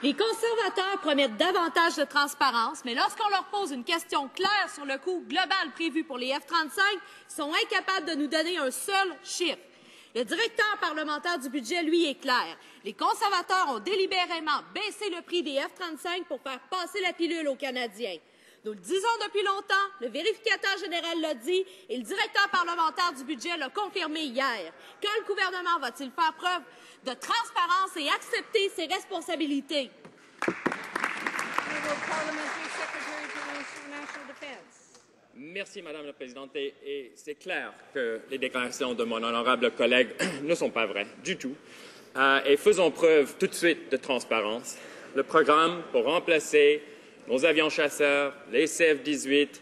Les conservateurs promettent davantage de transparence, mais lorsqu'on leur pose une question claire sur le coût global prévu pour les F-35, ils sont incapables de nous donner un seul chiffre. Le directeur parlementaire du budget, lui, est clair. Les conservateurs ont délibérément baissé le prix des F-35 pour faire passer la pilule aux Canadiens. Nous le disons depuis longtemps, le vérificateur général l'a dit et le directeur parlementaire du budget l'a confirmé hier. Quand le gouvernement va-t-il faire preuve de transparence et accepter ses responsabilités? Merci, Madame la Présidente. Et c'est clair que les déclarations de mon honorable collègue ne sont pas vraies du tout. Et faisons preuve tout de suite de transparence. Le programme pour remplacer nos avions chasseurs, les CF-18,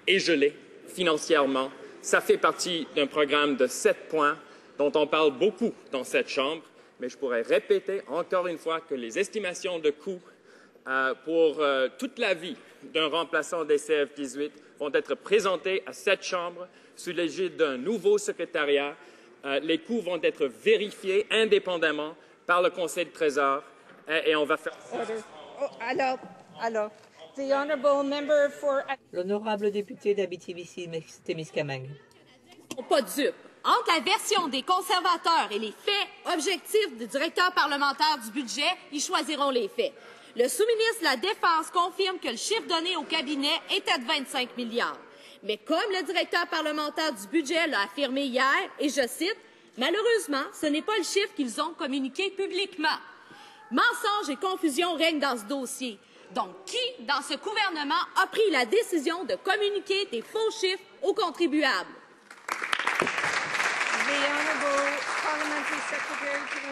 est gelé financièrement. Ça fait partie d'un programme de 7 points dont on parle beaucoup dans cette Chambre, mais je pourrais répéter encore une fois que les estimations de coûts pour toute la vie d'un remplaçant des CF-18 vont être présentées à cette Chambre sous l'égide d'un nouveau secrétariat. Les coûts vont être vérifiés indépendamment par le Conseil de Trésor et on va faire... L'honorable député d'Abitibi-Témiscamingue. Pas dupes. Entre la version des conservateurs et les faits objectifs du directeur parlementaire du budget, ils choisiront les faits. Le sous-ministre de la Défense confirme que le chiffre donné au cabinet était de 25 milliards. Mais comme le directeur parlementaire du budget l'a affirmé hier, et je cite, « Malheureusement, ce n'est pas le chiffre qu'ils ont communiqué publiquement. » Mensonge et confusion règnent dans ce dossier. Donc, qui, dans ce gouvernement, a pris la décision de communiquer des faux chiffres aux contribuables?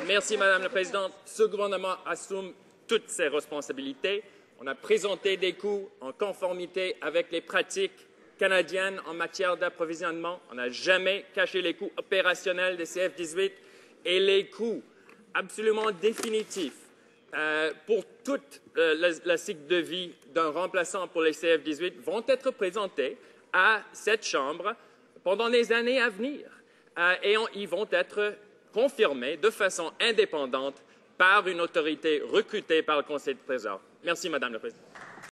Merci, Madame la Présidente. Ce gouvernement assume toutes ses responsabilités. On a présenté des coûts en conformité avec les pratiques canadiennes en matière d'approvisionnement. On n'a jamais caché les coûts opérationnels des CF-18 et les coûts absolument définitifs pour toute la cycle de vie d'un remplaçant pour les CF-18 vont être présentés à cette Chambre pendant les années à venir. Et ils vont être confirmés de façon indépendante par une autorité recrutée par le Conseil de Trésor. Merci, Madame la Présidente.